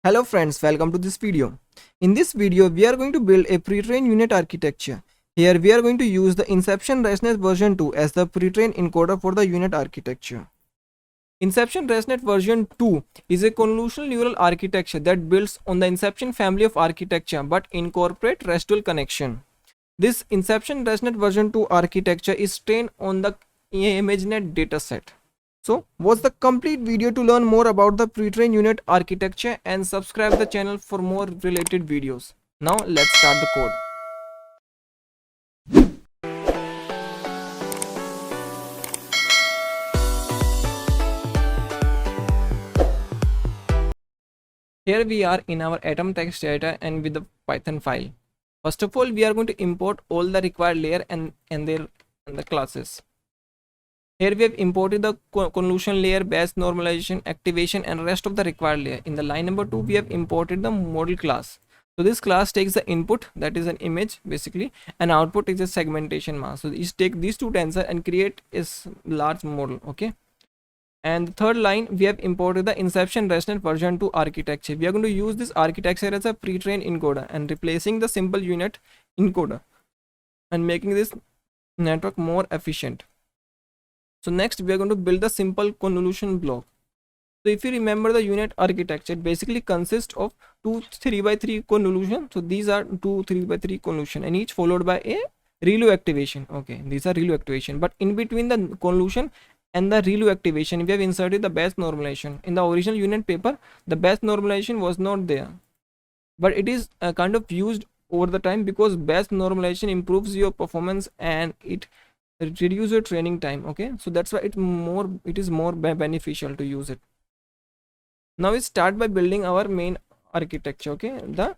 Hello friends, welcome to this video. In this video, we are going to build a pre-trained unit architecture. Here we are going to use the Inception ResNet version 2 as the pre-trained encoder for the unit architecture. Inception ResNet version 2 is a convolutional neural architecture that builds on the Inception family of architecture but incorporate RESTful connection. This Inception ResNet version 2 architecture is trained on the ImageNet dataset. So watch the complete video to learn more about the pre-trained unit architecture and subscribe the channel for more related videos. Now let's start the code. Here we are in our atom text data and with the Python file. First of all, we are going to import all the required layer and the classes. Here we have imported the convolution layer, Bayes normalization, activation and rest of the required layer. In the line number 2, we have imported the model class. So this class takes the input, that is an image basically, and output is a segmentation mask. So these take these two tensor and create a large model. Okay. And the third line, we have imported the Inception ResNet version 2 architecture. We are going to use this architecture as a pre-trained encoder and replacing the simple unit encoder and making this network more efficient. So next we are going to build a simple convolution block. So if you remember the unit architecture, it basically consists of two 3x3 convolution. So these are two 3x3 convolution and each followed by a ReLU activation. Okay, these are ReLU activation, but in between the convolution and the ReLU activation we have inserted the Bayes normalization. In the original unit paper the Bayes normalization was not there, but it is kind of used over the time because Bayes normalization improves your performance and it reduce your training time. Okay, so that's why it is more beneficial to use it. Now we start by building our main architecture. Okay, the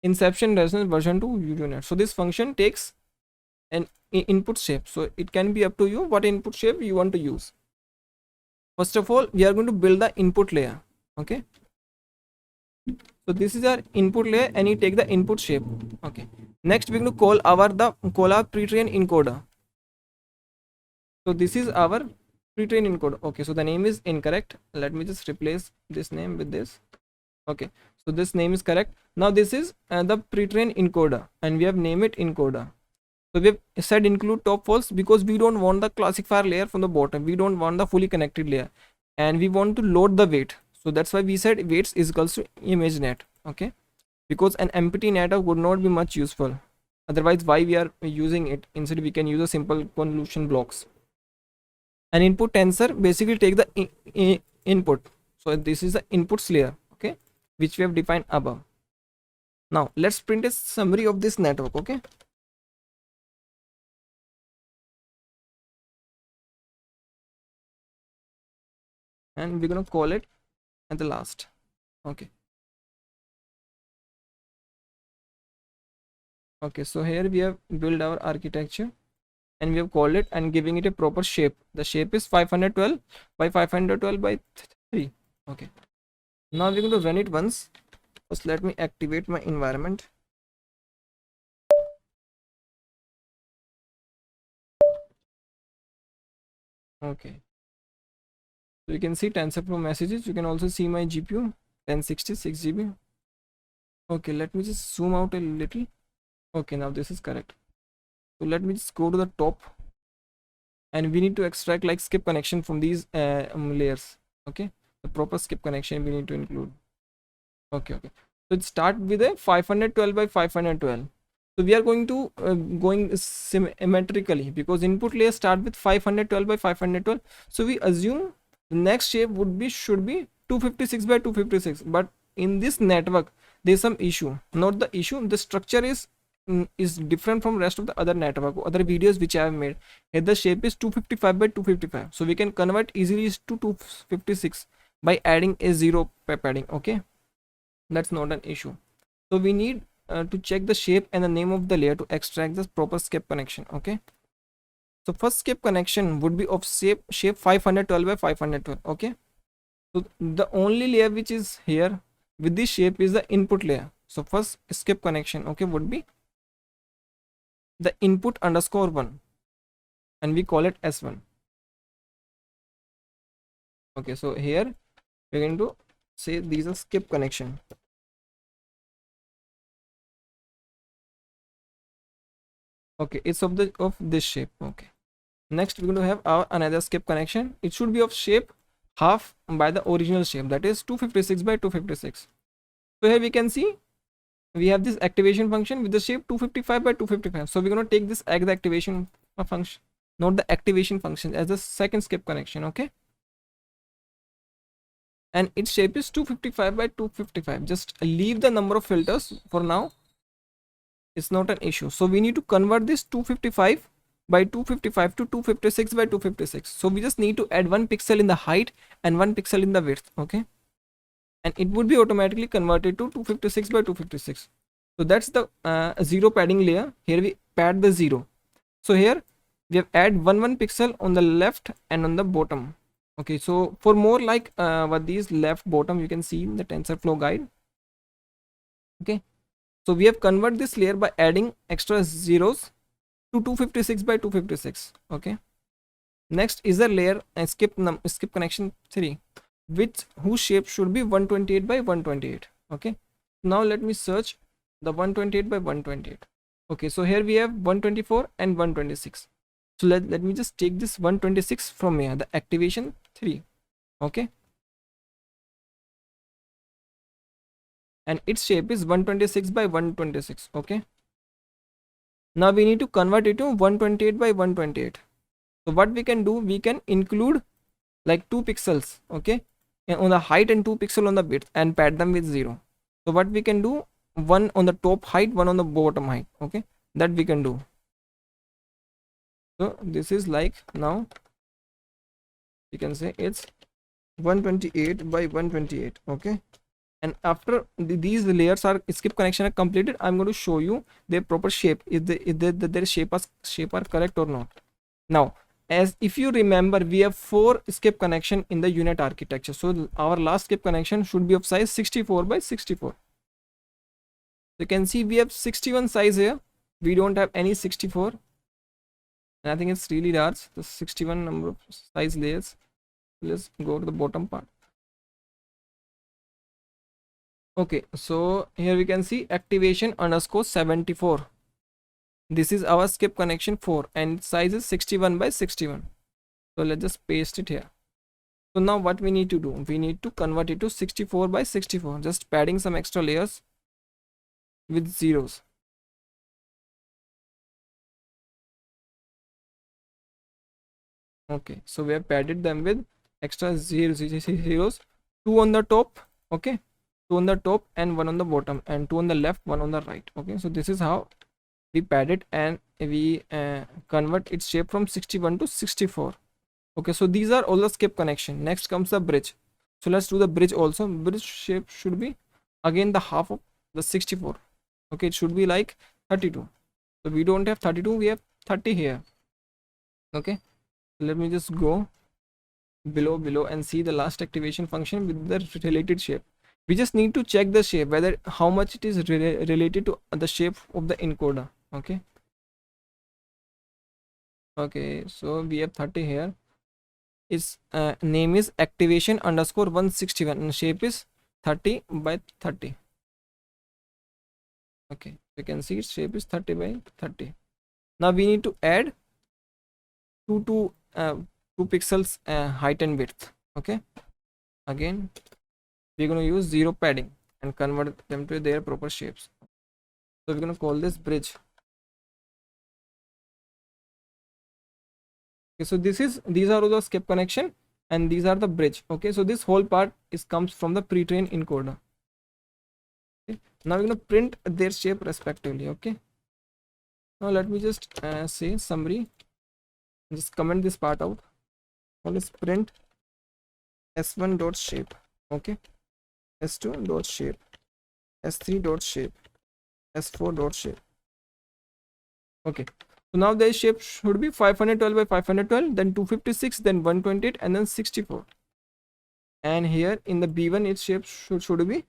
Inception ResNet version 2 unit. So this function takes an input shape, so it can be up to you what input shape you want to use. First of all, we are going to build the input layer. Okay, so this is our input layer and you take the input shape. Okay, next we're going to call our pre-trained encoder. So this is our pre-trained encoder. Okay, so the name is incorrect. Let me just replace this name with this. Okay, so this name is correct. Now this is the pre-trained encoder and we have named it encoder. So we have said include top false because we don't want the classifier layer from the bottom. We don't want the fully connected layer and we want to load the weight. So that's why we said weights is equals to ImageNet. Okay, because an empty network would not be much useful. Otherwise, why we are using it? Instead we can use a simple convolution blocks. An input tensor basically take the input. So this is the inputs layer. Okay, which we have defined above. Now let's print a summary of this network. Okay, and we're gonna call it at the last. Okay, okay, so here we have built our architecture and we have called it and giving it a proper shape. The shape is 512 by 512 by 3. Okay, now we're going to run it once. First let me activate my environment. Okay, so you can see TensorFlow messages. You can also see my GPU 1066 GB. Okay, let me just zoom out a little. Okay, now this is correct. So let me just go to the top and we need to extract like skip connection from these layers. Okay, the proper skip connection we need to include. Okay, okay, so it start with a 512 by 512. So we are going to going symmetrically because input layer start with 512 by 512. So we assume the next shape should be 256 by 256, but in this network there's some issue. Not the issue, the structure is different from rest of the other network, other videos which I have made. Here the shape is 255 by 255, so we can convert easily to 256 by adding a 0 padding. Okay, that's not an issue. So we need to check the shape and the name of the layer to extract the proper skip connection. Okay, so first skip connection would be of shape 512 by 512. Okay, so the only layer which is here with this shape is the input layer. So first skip connection, okay, would be the input underscore 1 and we call it S1. Okay, so here we're going to say these are skip connection. Okay, it's of this shape. Okay, next we're going to have our another skip connection. It should be of shape half by the original shape, that is 256 by 256. So here we can see we have this activation function with the shape 255 by 255. So we're going to take this as the activation function, not the activation function, as the second skip connection. Okay, and its shape is 255 by 255. Just leave the number of filters for now, it's not an issue. So we need to convert this 255 by 255 to 256 by 256. So we just need to add 1 pixel in the height and 1 pixel in the width. Okay, and it would be automatically converted to 256 by 256. So that's the zero padding layer. Here we pad the 0. So here we have add one pixel on the left and on the bottom. Okay, so for more like what these left bottom you can see in the TensorFlow guide. Okay, so we have converted this layer by adding extra zeros to 256 by 256. Okay, next is the layer skip connection 3, which whose shape should be 128 by 128. Okay, now let me search the 128 by 128. Okay, so here we have 124 and 126. So let me just take this 126 from here, the activation 3. Okay, and its shape is 126 by 126. Okay, now we need to convert it to 128 by 128. So what we can do, we can include like 2 pixels, okay, on the height and 2 pixel on the width, and pad them with 0. So what we can do, one on the top height, one on the bottom height. Okay, that we can do. So this is like, now you can say it's 128 by 128. Okay, and after these layers are skip connection are completed, I'm going to show you their proper shape, if their shape are correct or not. Now, as if you remember, we have 4 skip connection in the unit architecture. So our last skip connection should be of size 64 by 64. You can see we have 61 size here, we don't have any 64, and I think it's really large, the 61 number of size layers. Let's go to the bottom part. Okay, so here we can see activation underscore 74. This is our skip connection 4, and size is 61 by 61. So let's just paste it here. So now what we need to do, we need to convert it to 64 by 64, just padding some extra layers with zeros. Okay, so we have padded them with extra zeros, 2 on the top. Okay, 2 on the top and 1 on the bottom, and 2 on the left, 1 on the right. Okay, so this is how we pad it, and we convert its shape from 61 to 64. Okay, so these are all the skip connection. Next comes the bridge. So let's do the bridge also. Bridge shape should be again the half of the 64. Okay, it should be like 32. So we don't have 32, we have 30 here. Okay, let me just go below and see the last activation function with the related shape. We just need to check the shape, whether how much it is related to the shape of the encoder. Okay, okay, so we have 30 here. Its name is activation underscore 161, and shape is 30 by 30. Okay, you can see its shape is 30 by 30. Now we need to add 2 pixels height and width. Okay, again we're going to use 0 padding and convert them to their proper shapes. So we're going to call this bridge. Okay, so these are all the skip connection, and these are the bridge. Okay, so this whole part comes from the pre-trained encoder. Okay, now we're going to print their shape respectively. Okay, now let me just say summary, just comment this part out. One is print s1 dot shape. Okay, s2 dot shape, s3 dot shape, s4 dot shape. Okay, so now their shape should be 512 by 512, then 256, then 128, and then 64. And here in the b1 its shape should be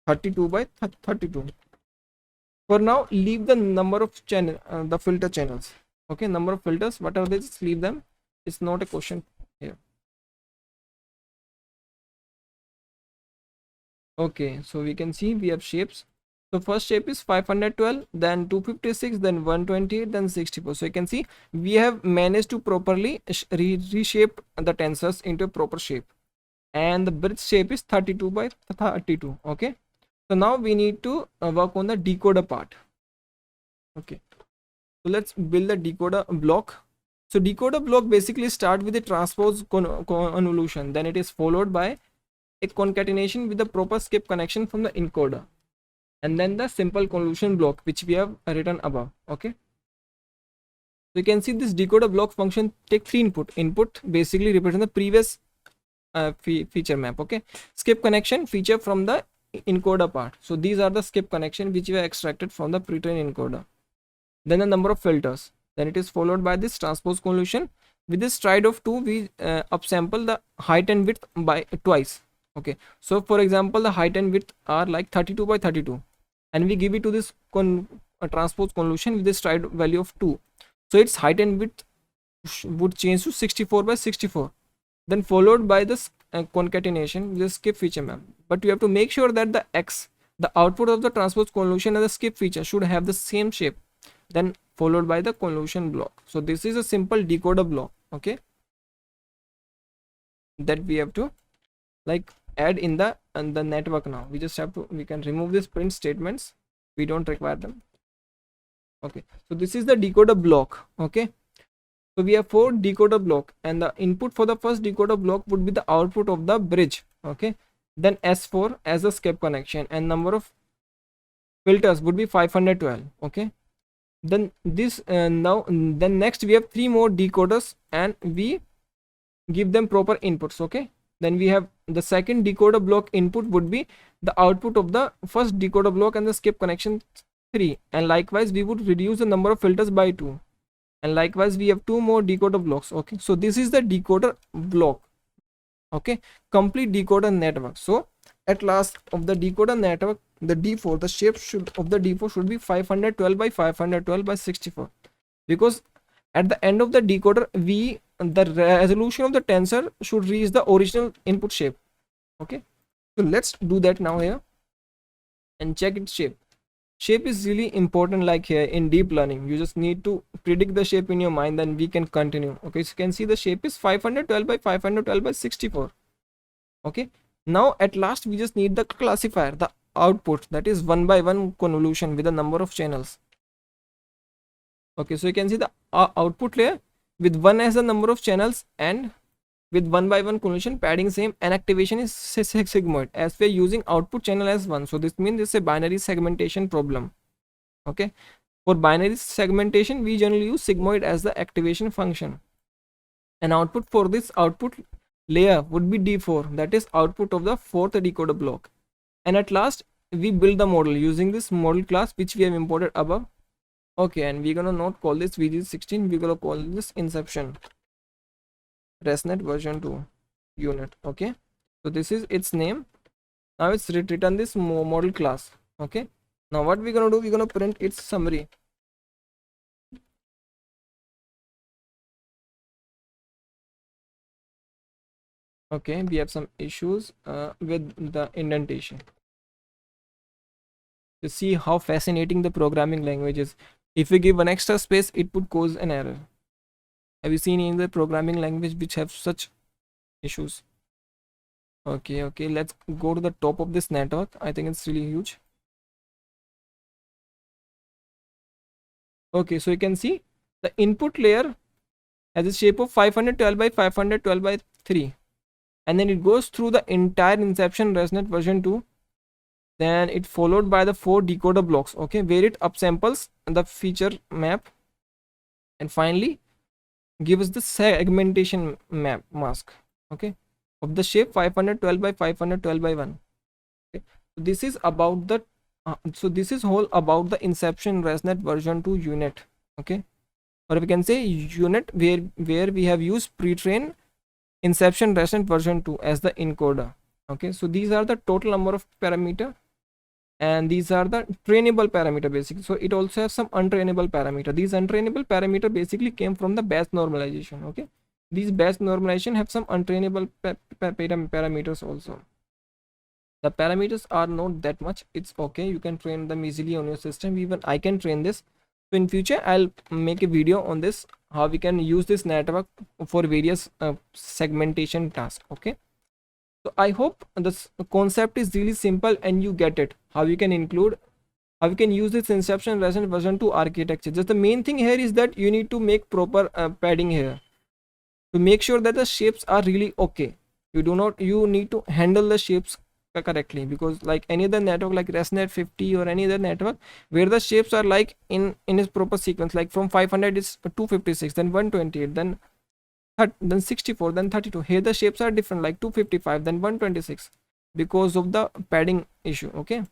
32 by 32. For now, leave the number of channel the filter channels. Okay, number of filters, whatever they, just leave them. It's not a question here. Okay, so we can see we have shapes. So first shape is 512, then 256, then 128, then 64. So you can see we have managed to properly reshape the tensors into a proper shape, and the bridge shape is 32 by 32. Okay, so now we need to work on the decoder part. Okay, so let's build the decoder block. So decoder block basically start with a transpose convolution, then it is followed by a concatenation with the proper skip connection from the encoder, and then the simple convolution block which we have written above. Okay, so you can see this decoder block function take three input basically represent the previous feature map. Okay, skip connection feature from the encoder part, so these are the skip connection which we have extracted from the pre-trained encoder. Then the number of filters, then it is followed by this transpose convolution. With this stride of 2 we upsample the height and width by twice. Okay, so for example the height and width are like 32 by 32, and we give it to this transpose convolution with the stride value of 2, so its height and width would change to 64 by 64, then followed by this concatenation with the skip feature map. But you have to make sure that the output of the transpose convolution and the skip feature should have the same shape, then followed by the convolution block. So this is a simple decoder block. Okay, that we have to like add in the network. Now we just have to, we can remove this print statements, we don't require them. Okay, so this is the decoder block. Okay, so we have 4 decoder block, and the input for the first decoder block would be the output of the bridge. Okay, then S4 as a skip connection, and number of filters would be 512. Okay, then this then next we have 3 more decoders, and we give them proper inputs. Okay, then we have the second decoder block input would be the output of the first decoder block and the skip connection 3, and likewise we would reduce the number of filters by 2, and likewise we have 2 more decoder blocks. Okay, so this is the decoder block. Okay, complete decoder network. So at last of the decoder network, the D4, the shape of the D4 should be 512 by 512 by 64, because at the end of the decoder the resolution of the tensor should reach the original input shape. Okay, so let's do that now here and check its shape. Shape is really important. Like here in deep learning, you just need to predict the shape in your mind, then we can continue. Okay, so you can see the shape is 512 by 512 by 64. Okay, now at last we just need the classifier, the output, that is 1 by 1 convolution with a number of channels. Okay, so you can see the output layer with 1 as the number of channels, and with 1 by 1 convolution, padding same, and activation is sigmoid, as we are using output channel as 1. So this means this is a binary segmentation problem. Okay, for binary segmentation we generally use sigmoid as the activation function, and output for this output layer would be D4, that is output of the 4th decoder block. And at last we build the model using this model class which we have imported above. Okay, and we're gonna not call this VG16, we're gonna call this Inception ResNet version 2 unit. Okay, so this is its name. Now it's written this model class. Okay, now what we're gonna do, we're gonna print its summary. Okay, we have some issues with the indentation. To see how fascinating the programming language is, if we give one extra space it would cause an error. Have you seen in the programming language which have such issues? Okay, let's go to the top of this network. I think it's really huge. Okay, so you can see the input layer has a shape of 512 by 512 by 3, and then it goes through the entire Inception ResNet version 2. Then it followed by the 4 decoder blocks. Okay, where it upsamples the feature map, and finally gives the segmentation map mask. Okay, of the shape 512 by 512 by 1. Okay, so this is about the so this is whole about the Inception ResNet version 2 unit. Okay, or we can say unit where we have used pre-train Inception ResNet version 2 as the encoder. Okay, so these are the total number of parameter, and these are the trainable parameter basically. So it also has some untrainable parameter. These untrainable parameter basically came from the batch normalization. Okay, these batch normalization have some untrainable parameters also. The parameters are not that much, it's okay, you can train them easily on your system. Even I can train this. So in future I'll make a video on this, how we can use this network for various segmentation tasks. Okay, so I hope this concept is really simple and you get it, how you can include, how you can use this inception lesson version 2 architecture. Just the main thing here is that you need to make proper padding here to make sure that the shapes are really okay. You need to handle the shapes correctly, because like any other network like ResNet 50 or any other network where the shapes are like in its proper sequence, like from 500 is 256, then 128, then 64, then 32. Here the shapes are different, like 255, then 126, because of the padding issue. Okay,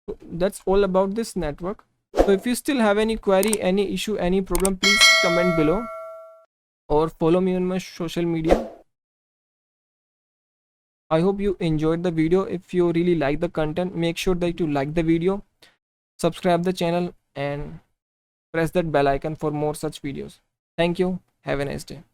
so that's all about this network. So if you still have any query, any issue, any problem, please comment below or follow me on my social media. I hope you enjoyed the video. If you really like the content, make sure that you like the video, subscribe the channel and press that bell icon for more such videos. Thank you. Have a nice day.